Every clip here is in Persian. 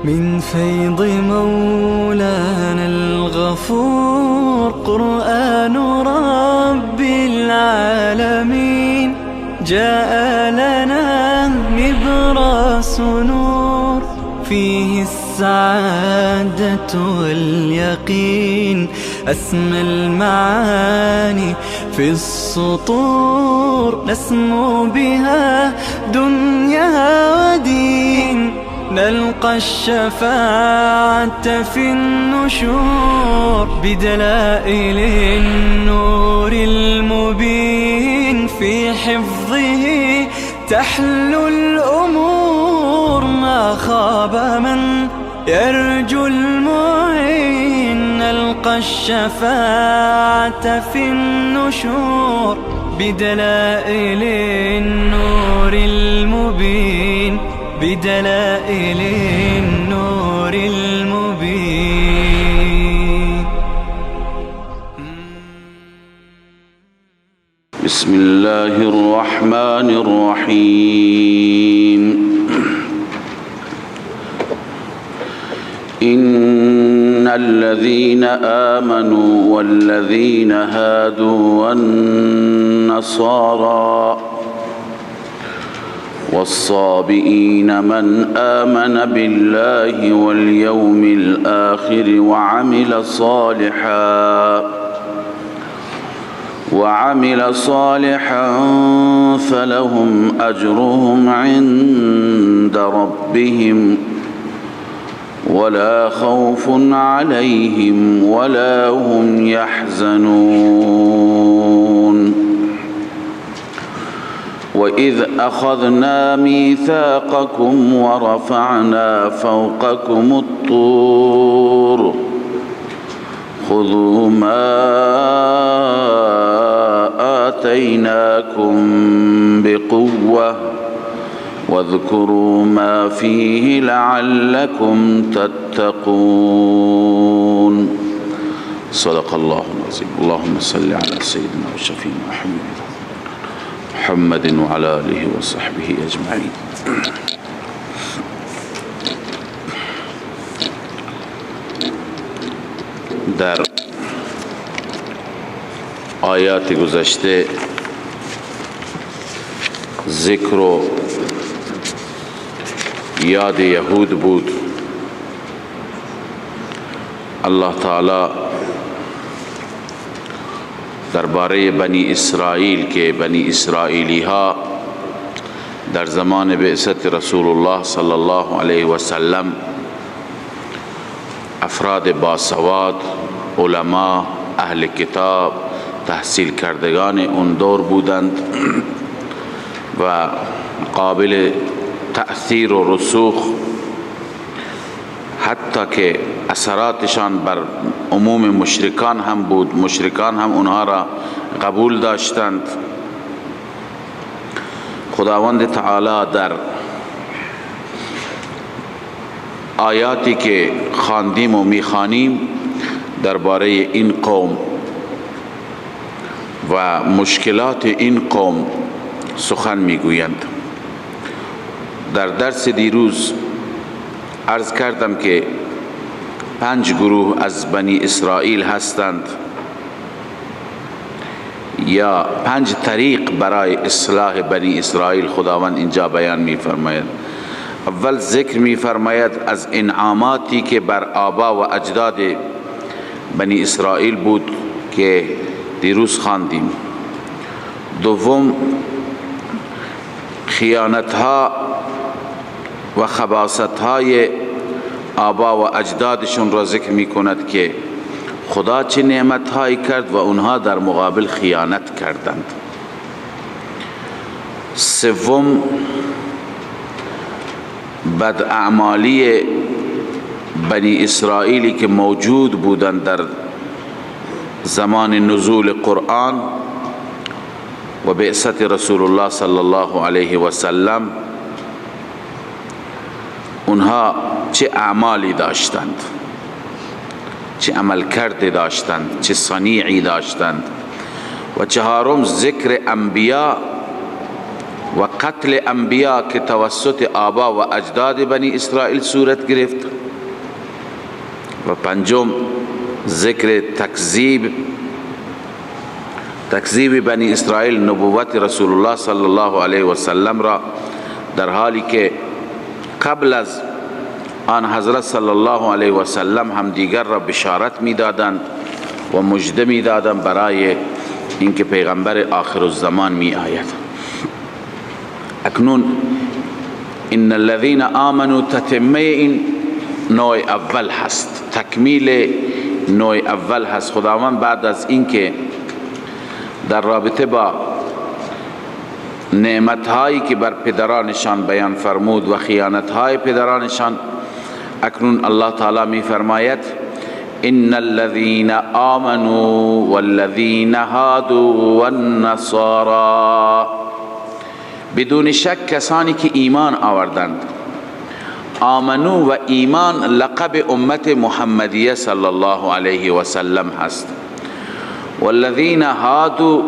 من فيض مولانا الغفور قرآن رب العالمين جاء لنا نبراس نور فيه السعادة واليقين أسمى المعاني في السطور نسمو بها دنيا ودين نلقى الشفاعة في النشور بدلائل النور المبين في حفظه تحلو الأمور ما خاب من يرجو المعين نلقى الشفاعة في النشور بدلائل النور المبين بدلائل النور المبين. بسم الله الرحمن الرحيم. إن الذين آمنوا والذين هادوا والنصارى والصابئين من آمن بالله واليوم الآخر وعمل صالحا فلهم أجرهم عند ربهم ولا خوف عليهم ولا هم يحزنون. وإذ أخذنا ميثاقكم ورفعنا فوقكم الطور خذوا ما آتيناكم بقوة واذكروا ما فيه لعلكم تتقون. صدق الله العظيم. اللهم صل على سيدنا وشفينا محمد وعلى آله وصحبه أجمعين. در آیات گذشته ذکر و یاد یهود بود. الله تعالی درباره بنی اسرائیل که بنی اسرائیلی ها در زمان بعثت رسول الله صلی الله علیه و سلم افراد باسواد، علما، اهل کتاب، تحصیل کردگان اون دور بودند و قابل تأثیر و رسوخ، حتی که اثراتشان بر عموم مشرکان هم بود. مشرکان هم اونها را قبول داشتند. خداوند تعالی در آیاتی که خواندیم و میخوانیم درباره این قوم و مشکلات این قوم سخن میگویند. در درس دیروز عرض کردم که 5 گروه از بنی اسرائیل هستند یا 5 طریق برای اصلاح بنی اسرائیل خداوند اینجا بیان می‌فرماید. اول ذکر می‌فرماید از انعاماتی که بر آبا و اجداد بنی اسرائیل بود که دیروز خواندیم. دوم خیانت‌ها و خباثت‌های آبا و اجدادشون را ذکر می‌کند که خدا چه نعمت‌هایی کرد و اونها در مقابل خیانت کردند. سوم بداعمالی بنی اسرائیلی که موجود بودند در زمان نزول قرآن و بعثت رسول الله صلی الله علیه و سلم. اونها چه اعمالی داشتند، چه عمل کرده داشتند، چه صنیعی داشتند. و چهارم ذکر انبیا و قتل انبیا که توسط آبا و اجداد بنی اسرائیل صورت گرفت. و پنجم ذکر تکذیب بنی اسرائیل نبوت رسول الله صلی الله علیه و سلم را، در حالی که قبل از آن حضرت صلی الله علیه و سلم هم دیگر را بشارت میدادند و مژده میدادند برای اینکه پیغمبر آخر الزمان می آید. اکنون ان الذين آمنوا تتمه این نوع اول هست، تکمیل نوع اول هست. خداوند بعد از اینکه در رابطه با نعمتهایی که بر پدرانشان بیان فرمود و خیانتهای پدرانشان، اکنون الله تعالی می فرماید ان الذين آمنوا والذين هادوا والنصارى، بدون شک کسانی که ایمان آوردند. آمنو و ایمان لقب امت محمدیه صلی الله علیه و سلم هست. والذین هادوا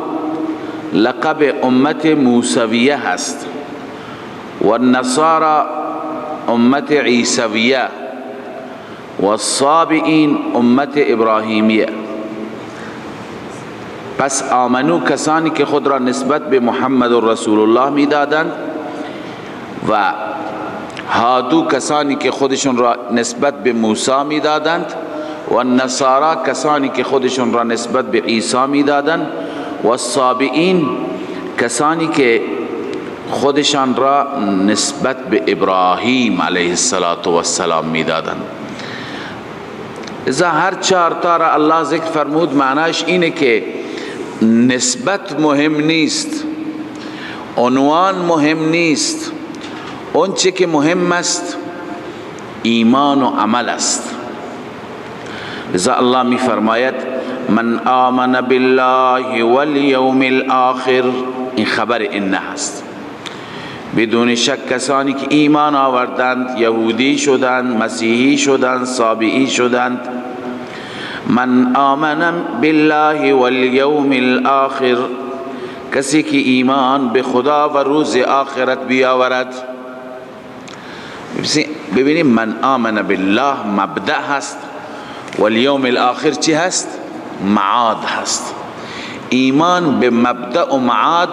لقب امت موسویه هست. والنصارى امت عیسویه. والصابئین امت ابراهیمیه. پس آمنو کسانی که خود را نسبت به محمد رسول الله می دادند، و هادو کسانی که خودشون را نسبت به موسی می دادند، و نصارا کسانی که خودشون را نسبت به عیسی می دادند، و الصابئین کسانی که خودشان را نسبت به ابراهیم علیه السلام می دادند. اذا هر چهار تا را الله ذکر فرمود، معناش اینه که نسبت مهم نیست، عنوان مهم نیست، اون چه که مهم است ایمان و عمل است. لذا الله می فرماید من آمن بالله والیوم الاخر، این خبر این هست. بدون شک کسانی که ایمان آوردند، یهودی شدند، مسیحی شدند، صابئی شدند. من آمن بالله والیوم الاخر، کسی که ایمان به خدا و روز آخرت بیاورد. ببینیم من آمن بالله مبدأ هست، والیوم الاخر چی هست؟ معاد هست. ایمان به مبدأ و معاد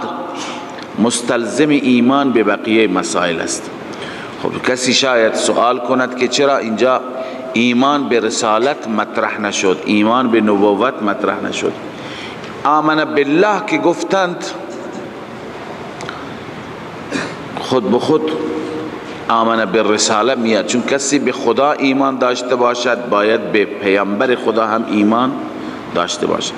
مستلزم ایمان به بقیه مسائل است. خب کسی شاید سوال کند که چرا اینجا ایمان به رسالت مطرح نشد، ایمان به نبوت مطرح نشد؟ آمن بالله که گفتند، خود به خود آمن بالرساله میاد، چون کسی به خدا ایمان داشته باشد باید به پیامبر خدا هم ایمان داشته باشد.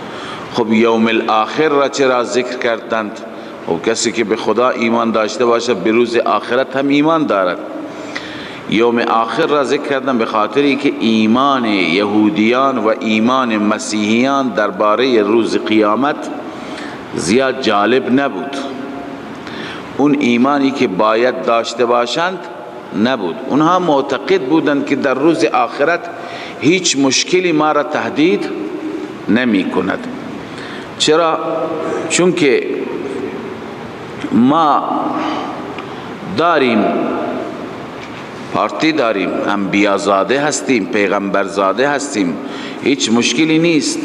خب یوم الاخر را چرا ذکر کردند؟ و کسی که به خدا ایمان داشته باشد به روز آخرت هم ایمان دارد. یوم آخر را ذکر کردن به خاطری که ایمان یهودیان و ایمان مسیحیان درباره روز قیامت زیاد جالب نبود. اون ایمانی که باید داشته باشند نبود. اونها معتقد بودند که در روز آخرت هیچ مشکلی ما را تهدید نمی کند. چرا؟ چون که ما داریم پارتی، داریم انبیا زاده هستیم، پیغمبر زاده هستیم، هیچ مشکلی نیست.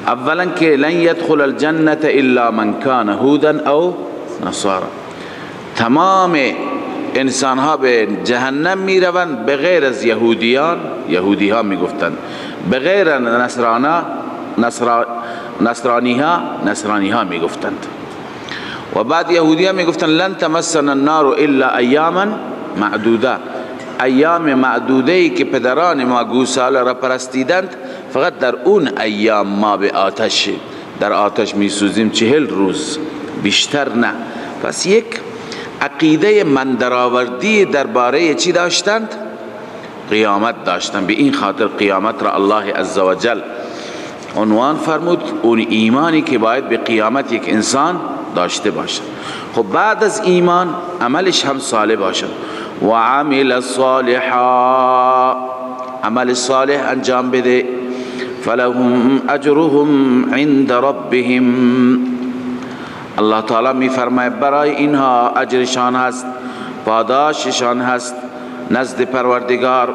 اولا که لن يدخل الجنة الا من كان هودا او نصارا، تمام انسان ها به جهنم می روند بغیر از یهودیان، یهودی ها می گفتند، بغیر نصرانی ها می گفتند. و بعد یهودی ها می گفتند لن تمسنا النار الا ایاما معدوده، ایام معدوده ای که پدران ما گوساله را پرستیدند، فقط در اون ایام ما به آتش، در آتش می سوزیم 40 روز، بیشتر نه. پس یک عقیده من درآوردی درباره چی داشتند؟ قیامت داشتند. به این خاطر قیامت را الله عزوجل عنوان فرمود، اون ایمانی که باید به قیامت یک انسان داشته باشد. خب بعد از ایمان عملش هم صالح باشد. و عمل صالحا، عمل صالح انجام بده. فلهم اجرهم عند ربهم، الله تعالی می فرماید برای اینها اجرشان هست، پاداششان هست نزد پروردگار.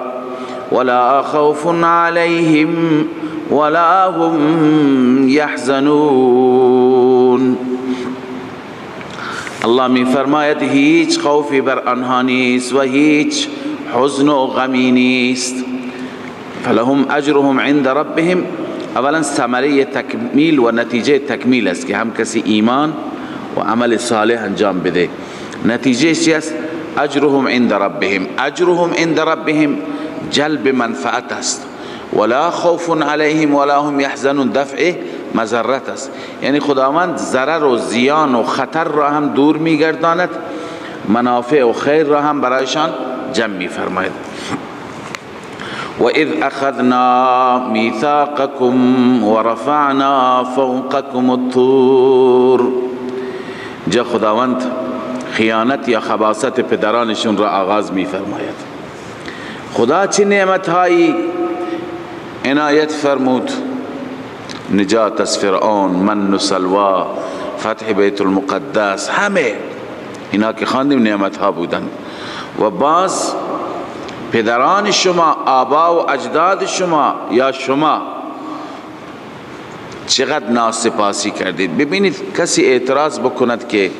ولا خوف علیهم ولا هم یحزنون. الله می فرماید هیچ خوفی بر آنها نیست و هیچ حزن و غمی نیست. فلهم اجرهم عند ربهم، اولا ثمره تکمیل و نتیجه تکمیل است که هم کسی ایمان و عمل صالح انجام بده. نتیجه چی است؟ اجرهم عند ربهم. اجرهم عند ربهم جلب منفعت است. ولا خوف علیهم ولا هم یحزنون دفع مضرت است. یعنی خداوند ضرر و زیان و خطر را هم دور میگرداند، منافع و خیر را هم برایشان جمع میفرماید. و اذ اخذنا میثاقکم و رفعنا فوقکم الطور. جا خداوند خیانت یا خباثت پدرانشون را آغاز میفرماید. خدا چه نعمتهایی عنایت فرمود، نجات از فرعون، من و سلوا، فتح بیت المقدس، همه اینا که خواندیم نعمتها بودند. و باز پدران شما، آبا و اجداد شما یا شما چقدر ناسپاسی کردید. ببینید کسی اعتراض بکند که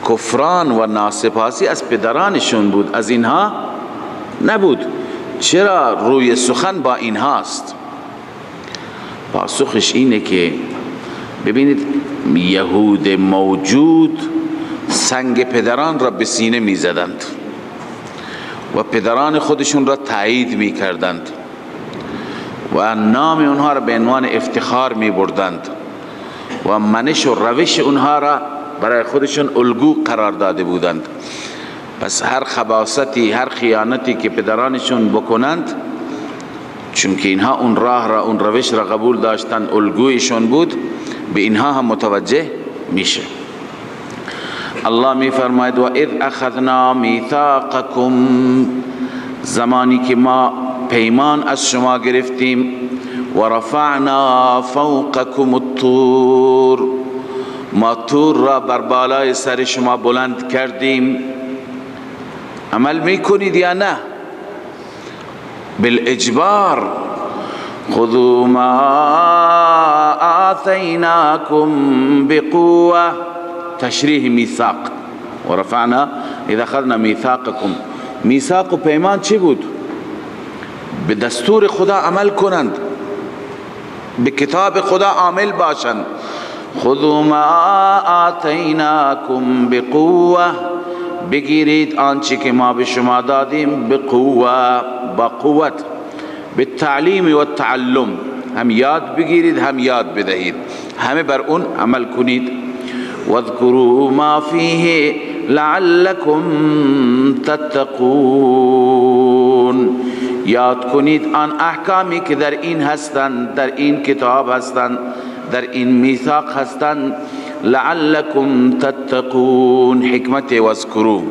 کفران و ناسپاسی از پدرانشون بود، از اینها نبود، چرا روی سخن با اینهاست؟ پاسخش اینه که ببینید یهود موجود سنگ پدران را به سینه می زدند و پدران خودشون را تایید می کردند و نام اونها را به عنوان افتخار می بردند و منش و روش اونها را برای خودشون الگو قرار داده بودند. پس هر خباثتی، هر خیانتی که پدرانشون بکنند، چون که اینها اون راه را، اون روش را قبول داشتن، الگویشون بود، به اینها هم متوجه میشه. الله می فرماید و اذ اخذنا میثاقکم، زمانی که ما پیمان از شما گرفتیم، و رفعنا فوقکم الطور، ما طور را بر بالای سر شما بلند کردیم. عمل میکنید یا نه؟ بالاجبار. خذوا ما آتیناکم بقوه، تشریح میثاق. و رفعنا اذا اخذنا میثاقکم، میثاق و پیمان چی بود؟ به دستور خدا عمل کنند، به کتاب خدا عامل باشند. خذوا ما آتیناکم بقوه، بگیرید آنچه که ما به شما دادیم، بقوه، با قوت، به تعلیم و تعلم، هم یاد بگیرید هم یاد بدهید، همه بر اون عمل کنید. واذکروا ما فیه لعلکم تتقون، یاد کنید آن احکامی که در این هستند، در این کتاب هستند، در این میثاق هستند. لعلکم تتقون، حکمت واذکروا،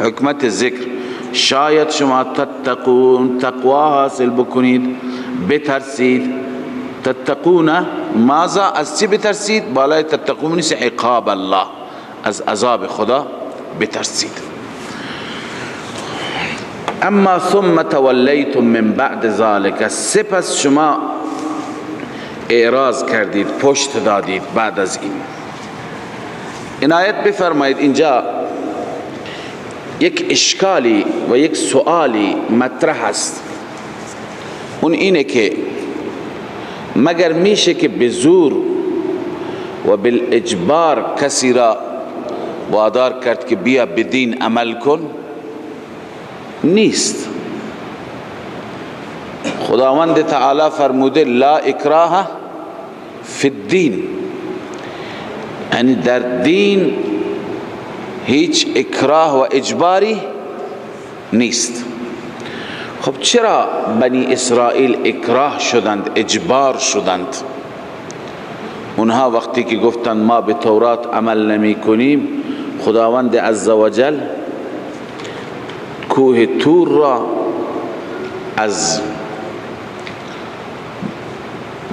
حکمت ذکر، شاید شما تتقون، تقوا حاصل بکنید، بترسید. تتقون ماذا؟ از چی بترسید؟ بالای تتقون نیست، عقاب الله، از عذاب خدا بترسید. اما ثم تولیتم من بعد ذلك، سپس شما اعراض کردید، پشت دادید بعد از این. عنایت بفرمایید اینجا یک اشکالی و یک سوالی مطرح است. اون اینه که مگر میشه که به زور و بالاجبار کسی را وادار کرد که بیا به دین عمل کن؟ نیست. خداوند تعالی فرموده لا اکراه فی الدین، یعنی در دین هیچ اکراه و اجباری نیست. خب چرا بنی اسرائیل اکراه شدند، اجبار شدند؟ اونها وقتی که گفتند ما به تورات عمل نمی کنیم، خداوند عزوجل کوه طور را از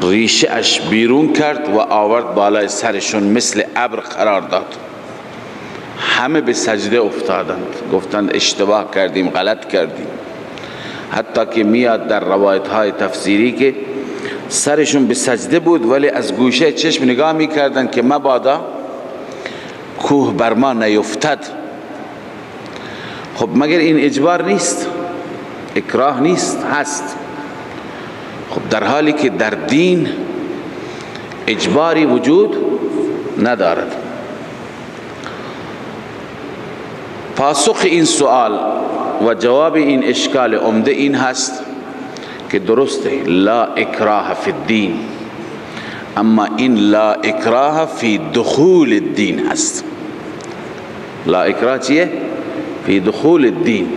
ریشه اش بیرون کرد و آورد بالای سرشون، مثل ابر قرار داد. همه به سجده افتادند، گفتند اشتباه کردیم، غلط کردیم. حتی که میاد در روایت های تفسیری که سرشون به سجده بود ولی از گوشه چشم نگاه میکردن که مبادا کوه بر ما نیفتد. خب مگر این اجبار نیست؟ اکراه نیست؟ هست. خب در حالی که در دین اجباری وجود ندارد. پاسخ این سوال و جواب این اشکال عمده این هست که درسته لا اکراه فی الدین، اما این لا اکراه فی دخول الدین هست. لا اکراه چیه؟ فی دخول الدین،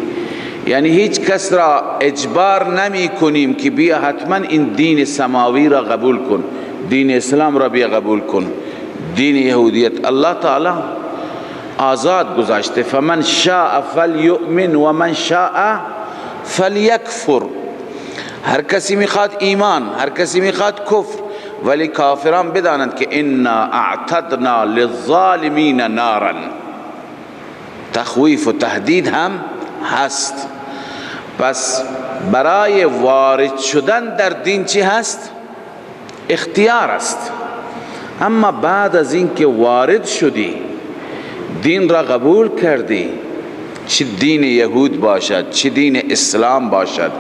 یعنی هیچ کس را اجبار نمی کنیم که بیا حتما این دین سماوی را قبول کن، دین اسلام را بیا قبول کن، دین یهودیت. الله تعالی آزاد گذاشته، فمن شاء فلیؤمن و من شاء فلیکفر. هر کسی میخواد ایمان، هر کسی میخواد کفر، ولی کافران بدانند که انا اعتدنا للظالمین نارا. تخویف و تهدید هم هست. پس برای وارد شدن در دین چی هست؟ اختیار است. اما بعد از اینکه وارد شدی، دین را قبول کردی، چه دین یهود باشد چه دین اسلام باشد،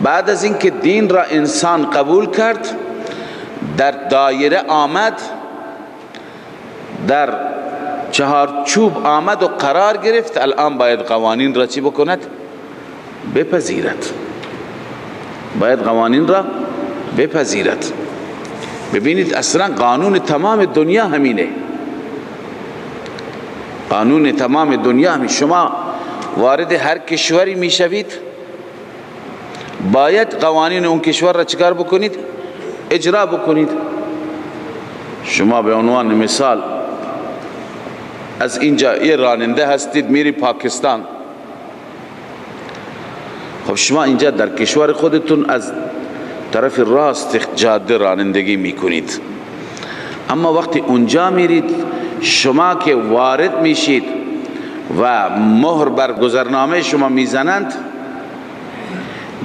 بعد از اینکه دین را انسان قبول کرد، در دایره آمد، در چهارچوب آمد و قرار گرفت، الان باید قوانین را چی بکند؟ بپذیرد. باید قوانین را بپذیرد. ببینید اصلا قانون تمام دنیا همینه. قانون تمام دنیا همین. شما وارد هر کشوری میشوید، باید قوانین اون کشور را چکار بکنید؟ اجرا بکنید. شما به عنوان مثال از اینجا یه راننده هستید میری پاکستان، خب شما اینجا در کشور خودتون از طرف راست جاده رانندگی میکنید، اما وقتی اونجا میرید، شما که وارد میشید و مهر بر گذرنامه شما میزنند،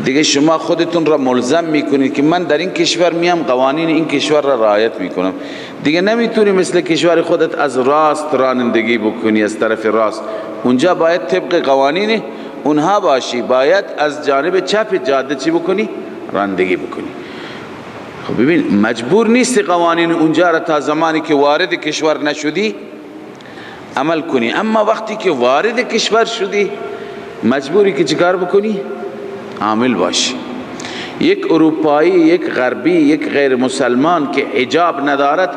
دیگه شما خودتون را ملزم میکنید که من در این کشور میام، قوانین این کشور را رعایت میکنم. دیگه نمیتونی مثل کشور خودت از راست رانندگی بکنی، از طرف راست. اونجا باید طبق قوانین اونها باشی، باید از جانب چپ جاده چی بکنی؟ رانندگی بکنی. خب ببین، مجبور نیستی قوانین اونجا را تا زمانی که وارد کشور نشدی عمل کنی، اما وقتی که وارد کشور شدی مجبوری که چیکار بکنی؟ عامل باشی. یک اروپایی، یک غربی، یک غیر مسلمان که حجاب ندارد،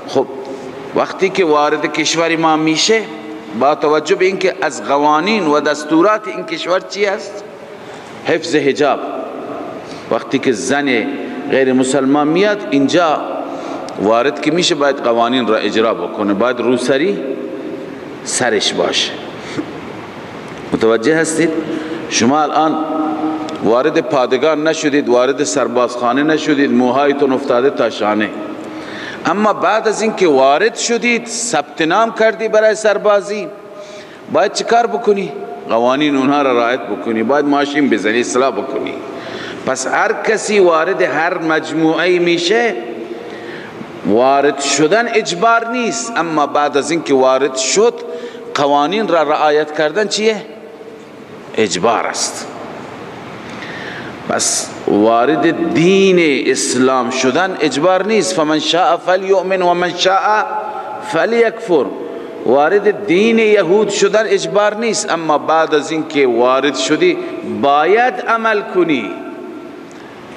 خب وقتی که وارد کشور ما میشه، با توجه به اینکه از قوانین و دستورات این کشور چی است؟ حفظ حجاب. وقتی که زن غیر مسلمان میاد اینجا وارد که میشه، باید قوانین را اجرا بکنه، باید روسری سرش باشه. متوجه هستید؟ شما الان وارد پادگان نشدید، وارد سربازخانه نشدید، موهایتون افتاده تا شانه، اما بعد از اینکه وارد شدید، ثبت نام کردی برای سربازی، باید چیکار بکنی؟ قوانین اونها را رعایت بکنی، باید ماشین بزنی، اصلاح بکنی. پس هر کسی وارد هر مجموعه میشه، وارد شدن اجبار نیست، اما بعد از اینکه وارد شد قوانین را رعایت کردن چیه؟ اجبار است. پس وارد دین اسلام شدن اجبار نیست. فمن شاء فلیؤمن و من شاء فلیکفر. وارد دین یهود شدن اجبار نیست، اما بعد از اینکه وارد شدی باید عمل کنی.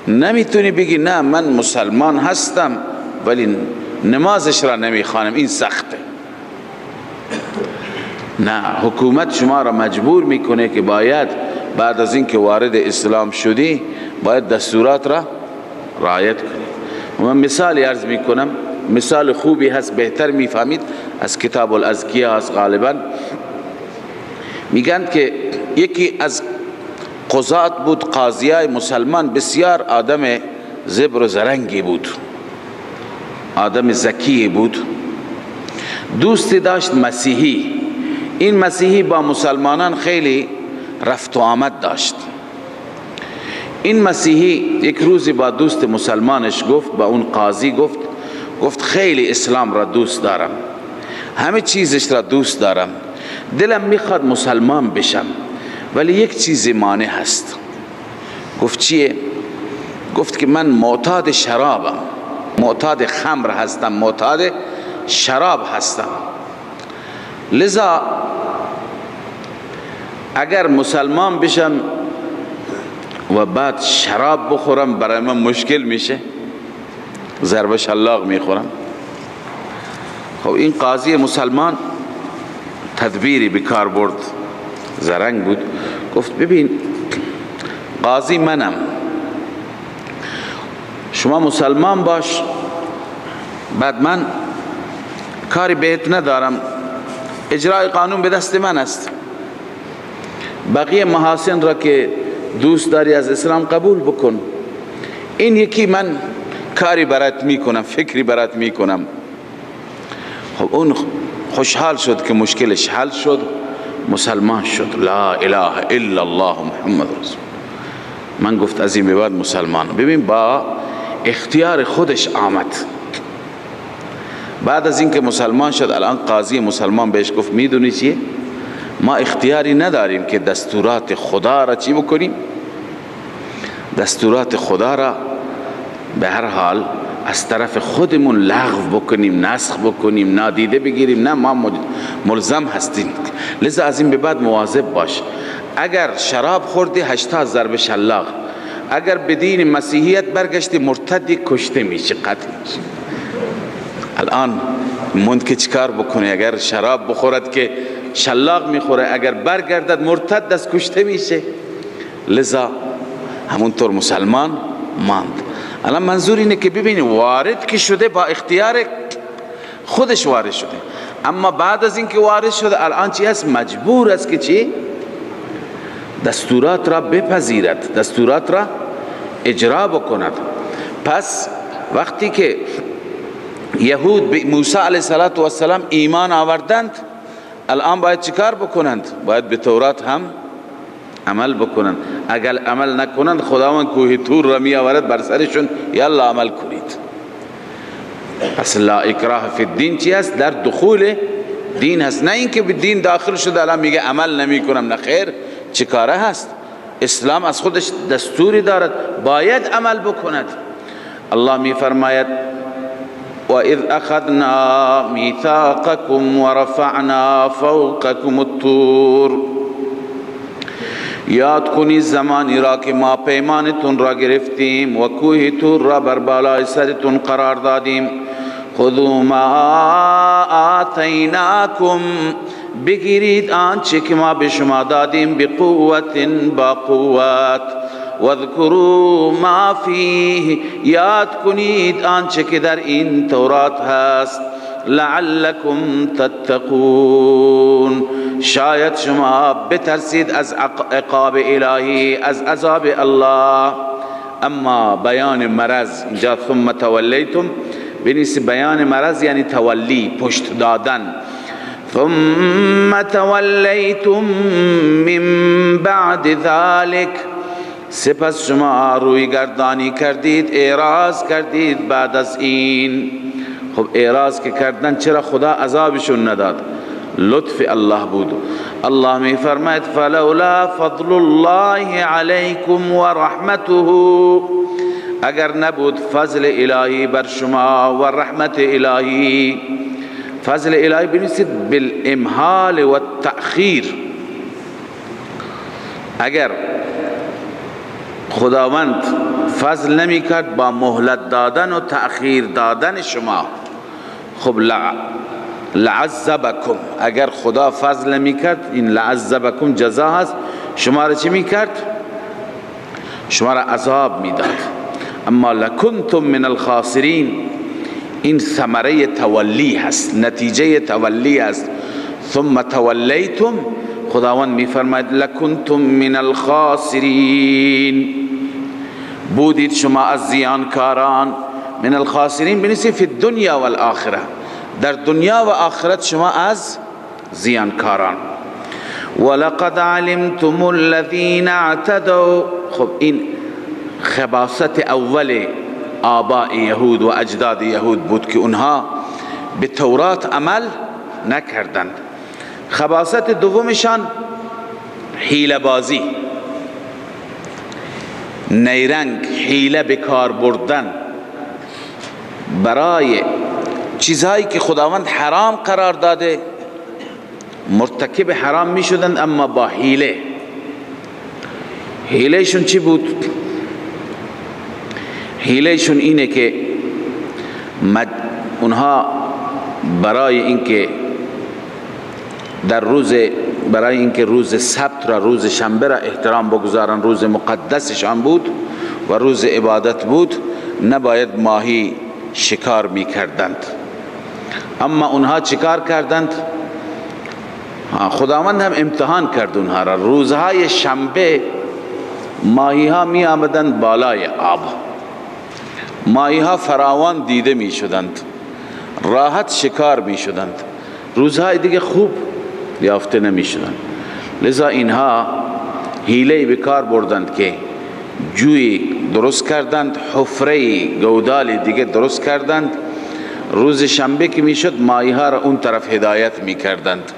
نمیتونی بگی نه من مسلمان هستم ولی نمازش را نمیخوانم، این سخته. نه، حکومت شما را مجبور میکنه که باید بعد از اینکه وارد اسلام شدی باید دستورات را رعایت کنی. من مثالی عرض میکنم، مثال خوبی هست، بهتر میفهمید، از کتاب الازکیه هست غالبا. میگن که یکی از قضات بود، قاضیای مسلمان، بسیار آدم زبر و زرنگی بود، آدم ذکی بود. دوستی داشت مسیحی. این مسیحی با مسلمانان خیلی رفت و آمد داشت. این مسیحی یک روزی با دوست مسلمانش گفت، با اون قاضی گفت خیلی اسلام را دوست دارم، همه چیزش را دوست دارم، دلم میخواد مسلمان بشم، ولی یک چیز مانع هست. گفت چیه؟ گفت که من معتاد شرابم، معتاد خمر هستم، معتاد شراب هستم، لذا اگر مسلمان بشم و بعد شراب بخورم برای من مشکل میشه، ضرب شلاق میخورم. خب این قاضی مسلمان تدبیری بکار برد، زرنگ بود. گفت ببین قاضی منم، شما مسلمان باش، بعد من کاری بهت ندارم، اجرای قانون به دست من است، بقیه محاسن را که دوست داری از اسلام قبول بکن، این یکی من کاری برات میکنم، فکری برات میکنم. خب اون خوشحال شد که مشکلش حل شد، مسلمان شد. لا اله الا الله محمد رسول. من گفت از این به بعد مسلمان. ببین با اختیار خودش آمد. بعد از اینکه مسلمان شد، الان قاضی مسلمان بهش گفت میدونی چیه؟ ما اختیاری نداریم که دستورات خدا را چی بکنیم؟ دستورات خدا را به هر حال از طرف خودمون لغو بکنیم، نسخ بکنیم، نادیده بگیریم. نه، ما ملزم هستیم. لذا از این به بعد مواظب باش. اگر شراب خوردی 80 ضرب شلاق، اگر به دین مسیحیت برگشتی مرتدی، کشته میشه، قتل میشه. الان مند که چیکار بکنه؟ اگر شراب بخورد که شلاق میخوره، اگر برگردد مرتد است، کشته میشه. لذا همونطور مسلمان ماند. الان منظور اینه که ببینید وارد که شده با اختیار خودش وارد شده، اما بعد از اینکه وارد شده الان چی هست؟ مجبور است که چی؟ دستورات را بپذیرد، دستورات را اجرا بکند. پس وقتی که یهود به موسی علیه السلام ایمان آوردند، الان باید چیکار بکنند؟ باید به تورات هم عمل بکنند. اگر عمل نکنند خداوند کوه طور را می آورد بر سرشون، یلا عمل کنید. پس لا اکراه فی الدین چی است؟ در دخول دین هست، نه اینکه به دین داخل شده الان میگه عمل نمی کنم. نه خیر، چه کاره هست؟ اسلام از خودش دستوری دارد، باید عمل بکند. الله می فرماید وَإِذْ أَخَذْنَا مِيثَاقَكُمْ وَرَفَعْنَا فَوْقَكُمُ الطُّورَ. یاد کنید زمانی را که ما پیمانتون را گرفتیم و کوه طور را بر بالای سرتون قرار دادیم. خذوا ما آتیناکم، بگیرید آنچه که ما به شما دادیم، بقوت، با قوت. واذکروا ما فیه، یاد کنید آنچه که در این تورات هست. لعلکم تتقون، شاید شما بترسید از عقاب الهی، از عذاب الله. اما بیان مرض اینجا ثم تولیتم بنویسید، بیان مرض یعنی تولی، پشت دادن. ثم تولیتم من بعد ذلك، سپس شما روی گردانی کردید، اعراض کردید بعد از این. خب اعراض که کردن، چرا خدا عذابشون نداد؟ لطف الله بود. الله می فرماید فلولا فضل الله علیکم و رحمته، اگر نبود فضل الهی بر شما و رحمت الهی. فضل الهی بنویسید بالامهال و التأخیر. اگر خداوند فضل نمی کرد با مهلت دادن و تأخیر دادن شما، خب لعذبکم، اگر خدا فضل نمی کرد، این لعذبکم جزا هست، شما را چی می کرد؟ شما را عذاب می داد. اما لکنتم من الخاسرین، این ثمره تولی هست، نتیجه تولی هست. ثم تولیتم، خداوند می فرماید لکنتم من الخاسرین، بودید شما از زیانکاران. من الخاسرین بنویسید فی الدنیا و الاخره، در دنیا و آخرت شما از زیانکاران. ولقد علمتم الذین اعتدوا. خب این خباثت اول آباء یهود و اجداد یهود بود که اونها به تورات عمل نکردند. خباثت دومشان حیله بازی، نیرنگ، حیله به کار بردن برای چیزهایی که خداوند حرام قرار داده، مرتکب حرام می شدند اما با حیله. حیلهشون چی بود؟ حیلهشون اینه که اونها برای اینکه روز سبت را، روز شنبه را احترام بگذارن، روز مقدسشان بود و روز عبادت بود، نباید ماهی شکار می کردند. اما اونها چیکار کردند؟ خداوند هم امتحان کرد اونها را. روزهای شنبه ماهی ها می آمدند بالای آب، ماهی ها فراوان دیده می شدند، راحت شکار می شدند. روزهای دیگه خوب یافته نمی شدند. لذا اینها حیله به کار بردند که جوی درست کردند، حفره گودال دیگه درست کردند. روز شنبه که می شد ماهی ها را اون طرف هدایت می کردند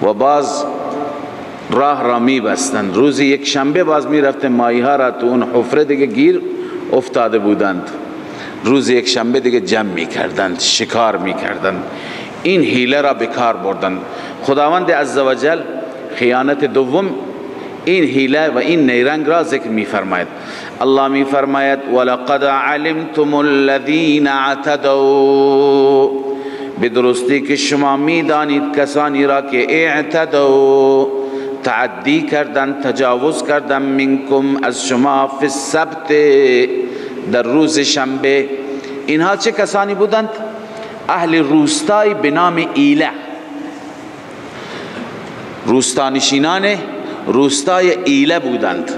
و باز راه را می بستند. روز یک شنبه باز می رفت ماهی ها را تو اون حفره دیگه گیر افتاده بودند، روز یک شنبه دیگه جمع می کردند، شکار می کردند. این حیله را به کار بردند. خداوند عزوجل خیانت دوم این حیله و این نیرنگ را ذکر می فرماید. الله می فرماید ولقد علمتم الذین اعتدوا، به درستی که شما می دانید کسانی را که اعتدوا تعدی کردند، تجاوز کردند، منکم از شما، فی السبت در روز شنبه. اینها چه کسانی بودند؟ اهل روستای به نام ایله، روستانشینان روستای ایله بودند.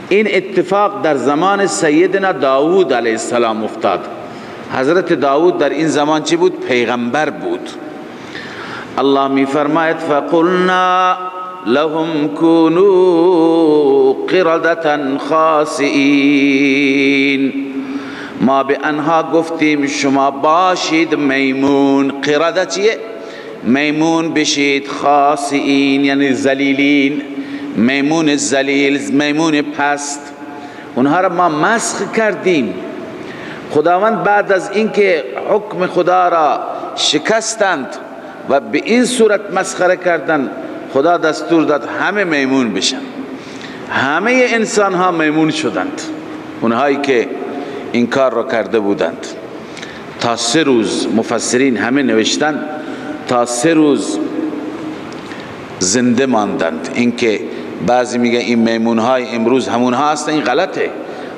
این اتفاق در زمان سیدنا داوود علیه السلام افتاد. حضرت داوود در این زمان چی بود؟ پیغمبر بود. الله می فرماید فقلنا لهم كونوا قردة خاسئین، ما به آنها گفتیم شما باشید میمون. قرده چیه؟ میمون بشید. خاسئین یعنی ذلیلین، میمون ذلیل، میمون پست. اونها را ما مسخ کردیم. خداوند بعد از اینکه حکم خدا را شکستند و به این صورت مسخره کردند، خدا دستور داد همه میمون بشن. همه انسان ها میمون شدند، اونهایی که این کار را کرده بودند. تا 3 روز مفسرین همه نوشتند تا 3 روز زنده ماندند. اینکه بعضی میگن این میمون های امروز همونها هستند، این غلطه.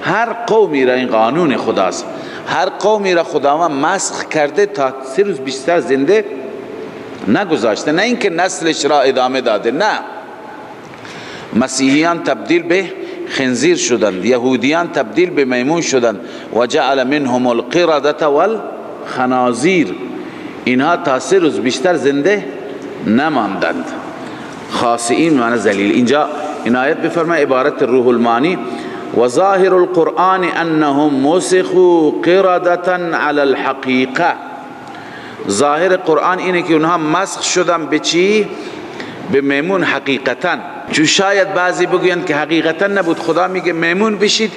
هر قومی را، این قانون خداست، هر قومی را خداوند مسخ کرده تا 3 روز بیشتر زنده نگذاشته. نه اینکه نسلش را ادامه داده، نه. مسیحیان تبدیل به خنزیر شدند، یهودیان تبدیل به میمون شدند. و جعل منهم القردة والخنازیر. اینها تا 3 روز بیشتر زنده نماندند. خاسئین معنی ذلیل. اینجا این آیت بفرمای عبارت روح المانی و ظاهر القرآن انهم مسخوا قردة على الحقیقه. ظاهر قرآن اینه که اونها مسخ شدن به چی؟ به میمون حقیقتا. چون شاید بعضی بگویند که حقیقتا نبود، خدا میگه میمون بشید،